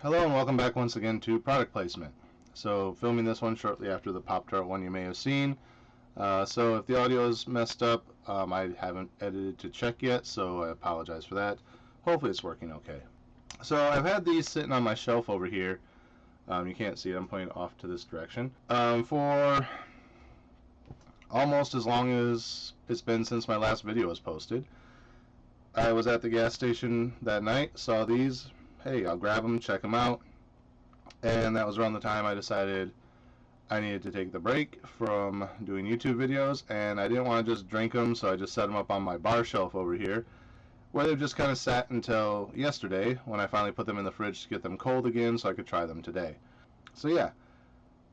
Hello and welcome back once again to product placement. So filming this one shortly after the Pop-Tart one you may have seen. So if the audio is messed up, I haven't edited to check yet, so I apologize for that. Hopefully it's working okay. So I've had these sitting on my shelf over here. You can't see it, I'm pointing off to this direction. For almost as long as it's been since my last video was posted. I was at the gas station that night, saw these. Hey, I'll grab them, check them out. And that was around the time I decided I needed to take the break from doing YouTube videos, and I didn't want to just drink them, so I just set them up on my bar shelf over here, where they've just kind of sat until yesterday when I finally put them in the fridge to get them cold again so I could try them today. So yeah,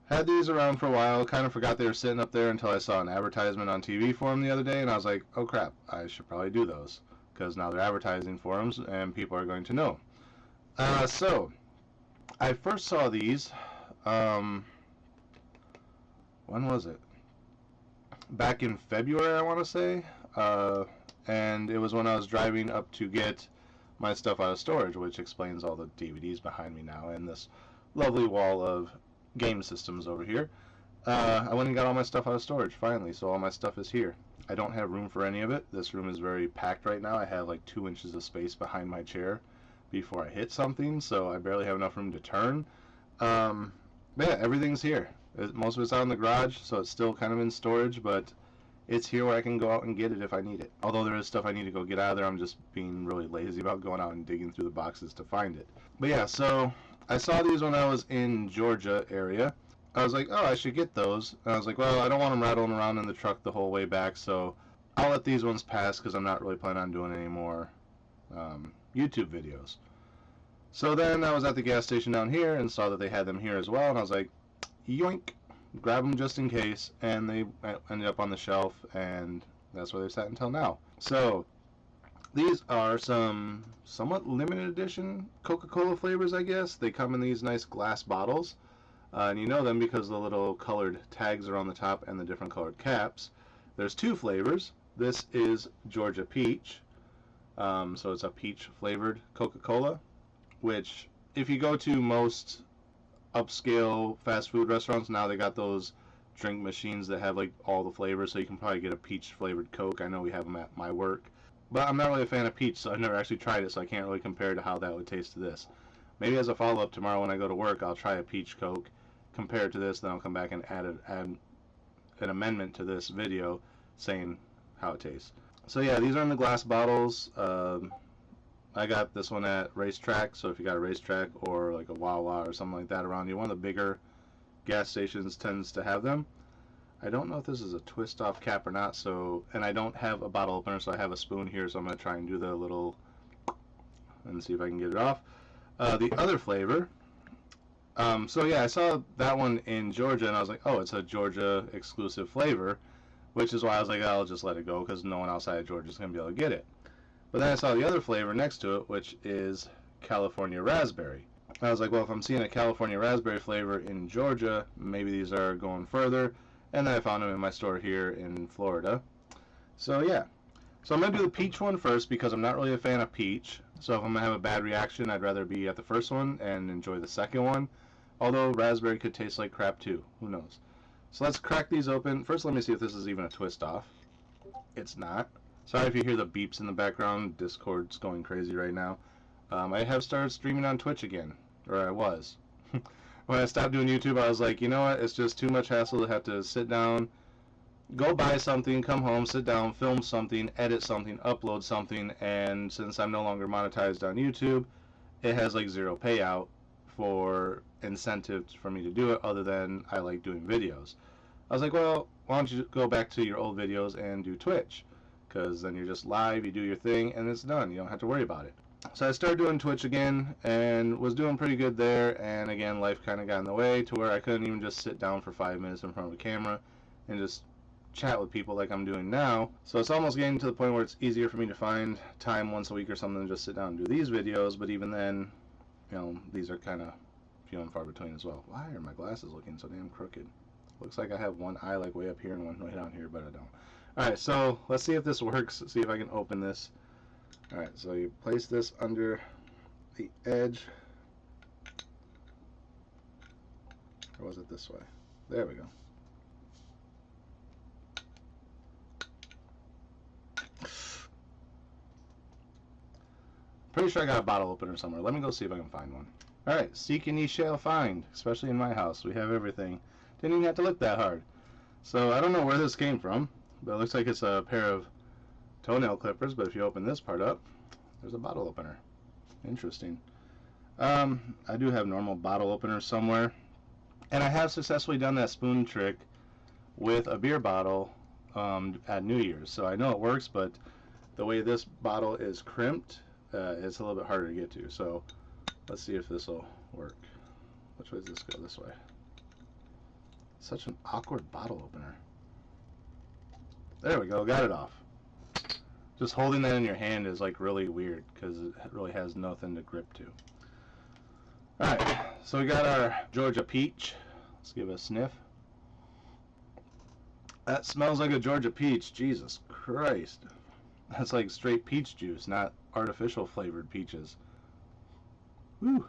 had these around for a while, kind of forgot they were sitting up there until I saw an advertisement on TV for them the other day, and I was like, oh crap, I should probably do those, because now they're advertising for them and people are going to know. So I first saw these, when was it? Back in February, I want to say, and it was when I was driving up to get my stuff out of storage, which explains all the DVDs behind me now and this lovely wall of game systems over here. I went and got all my stuff out of storage finally, so all my stuff is here. I don't have room for any of it. This room is very packed right now. I have like 2 inches of space behind my chair before I hit something, so I barely have enough room to turn. But yeah, everything's here. Most of it's out in the garage, so it's still kind of in storage, but it's here where I can go out and get it if I need it. Although there is stuff I need to go get out of there, I'm just being really lazy about going out and digging through the boxes to find it. But yeah, so I saw these when I was in Georgia area. I was like, oh, I should get those. And I was like, well, I don't want them rattling around in the truck the whole way back, so I'll let these ones pass because I'm not really planning on doing any more YouTube videos. So then I was at the gas station down here and saw that they had them here as well, and I was like, yoink, grab them just in case, and they ended up on the shelf, and that's where they've sat until now. So these are some somewhat limited edition Coca-Cola flavors, I guess. They come in these nice glass bottles, and you know them because the little colored tags are on the top and the different colored caps. There's 2 flavors. This is Georgia Peach, so it's a peach flavored Coca-Cola, which if you go to most upscale fast food restaurants now, they got those drink machines that have like all the flavors, so you can probably get a peach flavored Coke. I know we have them at my work, but I'm not really a fan of peach, so I've never actually tried it, so I can't really compare to how that would taste to this. Maybe as a follow-up tomorrow when I go to work, I'll try a peach Coke, compare it to this, then I'll come back and add an amendment to this video saying how it tastes. So yeah, these are in the glass bottles. I got this one at Racetrack, so if you got a Racetrack or like a Wawa or something like that around you, one of the bigger gas stations tends to have them. I don't know if this is a twist off cap or not, so, and I don't have a bottle opener, so I have a spoon here, so I'm going to try and do the little, and see if I can get it off. The other flavor, so yeah, I saw that one in Georgia, and I was like, oh, it's a Georgia exclusive flavor, which is why I was like, I'll just let it go, because no one outside of Georgia is going to be able to get it. But then I saw the other flavor next to it, which is California Raspberry. I was like, well, if I'm seeing a California Raspberry flavor in Georgia, maybe these are going further. And then I found them in my store here in Florida. So yeah. So I'm going to do the peach one first because I'm not really a fan of peach. So if I'm going to have a bad reaction, I'd rather be at the first one and enjoy the second one. Although raspberry could taste like crap too. Who knows? So let's crack these open. First, let me see if this is even a twist off. It's not. Sorry if you hear the beeps in the background. Discord's going crazy right now. I have started streaming on Twitch again. Or I was. When I stopped doing YouTube, I was like, you know what? It's just too much hassle to have to sit down, go buy something, come home, sit down, film something, edit something, upload something, and since I'm no longer monetized on YouTube, it has like 0 payout for incentives for me to do it other than I like doing videos. I was like, well, why don't you go back to your old videos and do Twitch? Because then you're just live, you do your thing, and it's done. You don't have to worry about it. So I started doing Twitch again, and was doing pretty good there, and again, life kind of got in the way to where I couldn't even just sit down for 5 minutes in front of a camera and just chat with people like I'm doing now. So it's almost getting to the point where it's easier for me to find time once a week or something than just sit down and do these videos, but even then, you know, these are kind of few and far between as well. Why are my glasses looking so damn crooked? Looks like I have one eye like way up here and one way down here, but I don't. Alright, so let's see if this works, see if I can open this. Alright, so you place this under the edge Or was it this way? There we go. Pretty sure I got a bottle opener somewhere. Let me go see if I can find one. Alright, seek and ye shall find. Especially in my house. We have everything. Didn't even have to look that hard. So, I don't know where this came from. But it looks like it's a pair of toenail clippers. But if you open this part up, there's a bottle opener. Interesting. I do have normal bottle openers somewhere. And I have successfully done that spoon trick with a beer bottle at New Year's. So I know it works, but the way this bottle is crimped, it's a little bit harder to get to. So let's see if this will work. Which way does this go? This way. Such an awkward bottle opener. There we go. Got it off. Just holding that in your hand is like really weird because it really has nothing to grip to. Alright, so we got our Georgia peach. Let's give it a sniff. That smells like a Georgia peach. Jesus Christ. That's like straight peach juice, not artificial flavored peaches. Woo.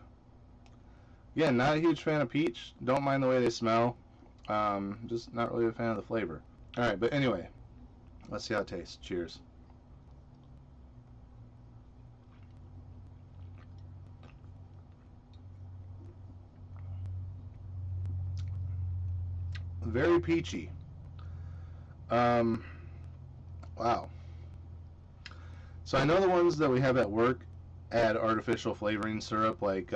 Yeah, not a huge fan of peach. Don't mind the way they smell. Just not really a fan of the flavor. Alright, but anyway, let's see how it tastes. Cheers. Very peachy. Wow. So I know the ones that we have at work add artificial flavoring syrup, like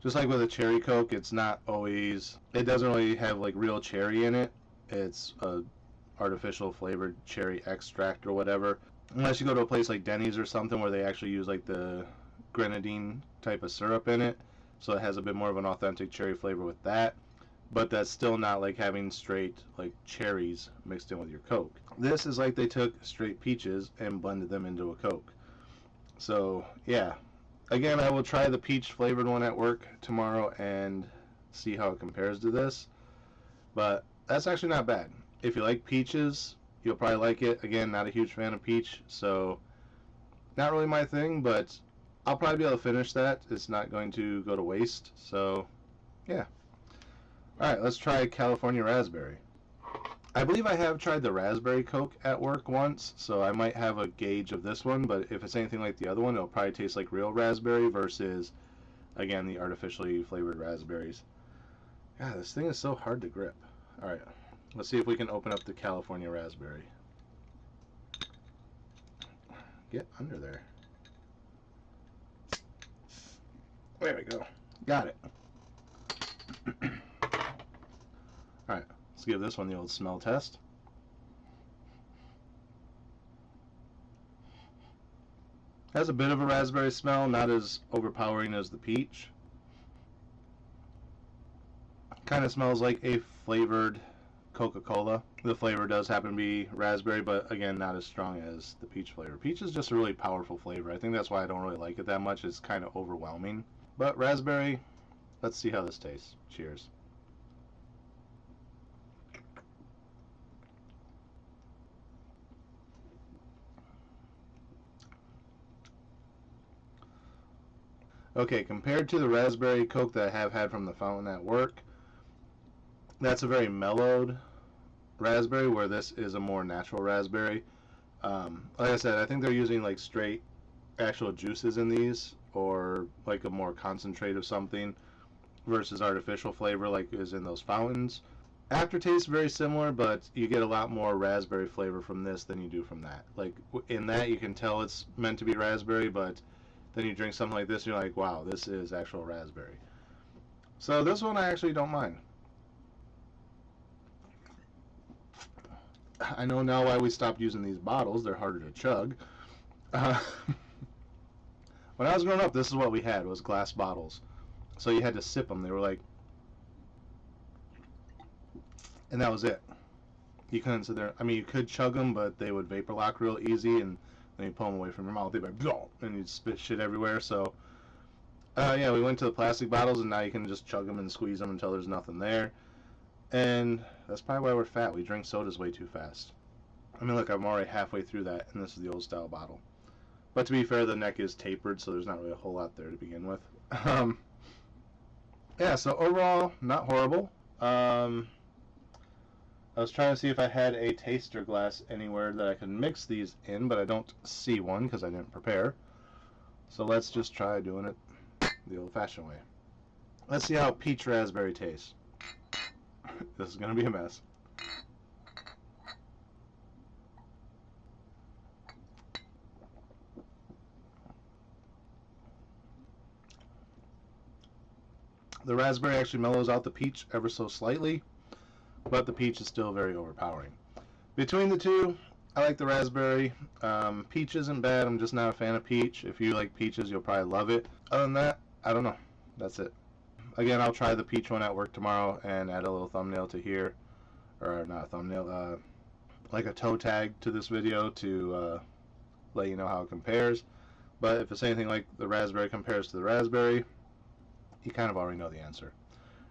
just like with a cherry Coke, it's not always, it doesn't really have like real cherry in it. It's a artificial flavored cherry extract or whatever. Unless you go to a place like Denny's or something where they actually use like the grenadine type of syrup in it, so it has a bit more of an authentic cherry flavor with that. But that's still not like having straight like cherries mixed in with your Coke. This is like they took straight peaches and blended them into a Coke. So yeah, again, I will try the peach flavored one at work tomorrow and see how it compares to this. But that's actually not bad. If you like peaches, you'll probably like it. Again, not a huge fan of peach, so not really my thing, but I'll probably be able to finish that. It's not going to go to waste, so yeah. Alright, let's try California Raspberry. I believe I have tried the Raspberry Coke at work once, so I might have a gauge of this one, but if it's anything like the other one, it'll probably taste like real raspberry versus, again, the artificially flavored raspberries. God, this thing is so hard to grip. Alright, let's see if we can open up the California Raspberry. Get under there. There we go. Got it. Alright, let's give this one the old smell test. Has a bit of a raspberry smell, not as overpowering as the peach. Kind of smells like a flavored Coca-Cola. The flavor does happen to be raspberry, but again, not as strong as the peach flavor. Peach is just a really powerful flavor. I think that's why I don't really like it that much. It's kind of overwhelming. But raspberry, let's see how this tastes. Cheers. Okay, compared to the raspberry Coke that I have had from the fountain at work, that's a very mellowed raspberry, where this is a more natural raspberry. Like I said, I think they're using like straight actual juices in these, or like a more concentrate of something, versus artificial flavor like is in those fountains. Aftertaste very similar, but you get a lot more raspberry flavor from this than you do from that. Like in that, you can tell it's meant to be raspberry, but then you drink something like this and you're like, wow, this is actual raspberry. So this one I actually don't mind. I know now why we stopped using these bottles. They're harder to chug. When I was growing up, this is what we had, was glass bottles. So you had to sip them. They were like, and that was it. You couldn't sit there. I mean, you could chug them, but they would vapor lock real easy, and then you pull them away from your mouth, they'd be like, and you'd spit shit everywhere. So yeah, we went to the plastic bottles, and now you can just chug them and squeeze them until there's nothing there. And that's probably why we're fat. We drink sodas way too fast. I mean, look, I'm already halfway through that, and this is the old style bottle. But to be fair, the neck is tapered, so there's not really a whole lot there to begin with. Yeah, so overall, not horrible. I was trying to see if I had a taster glass anywhere that I could mix these in, but I don't see one because I didn't prepare. So let's just try doing it the old-fashioned way. Let's see how peach raspberry tastes. This is going to be a mess. The raspberry actually mellows out the peach ever so slightly, but the peach is still very overpowering. Between the two, I like the raspberry. Peach isn't bad. I'm just not a fan of peach. If you like peaches, you'll probably love it. Other than that, I don't know. That's it. Again, I'll try the peach one at work tomorrow and add a little thumbnail to here. Or not a thumbnail, like a toe tag to this video to let you know how it compares. But if it's anything like the raspberry compares to the raspberry, you kind of already know the answer.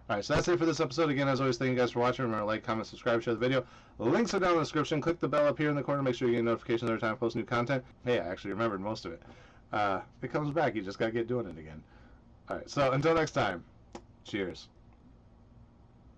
Alright, so that's it for this episode. Again, as always, thank you guys for watching. Remember to like, comment, subscribe, share the video. The links are down in the description. Click the bell up here in the corner. Make sure you get notifications every time I post new content. Hey, I actually remembered most of it. It comes back. You just got to get doing it again. Alright, so until next time, cheers.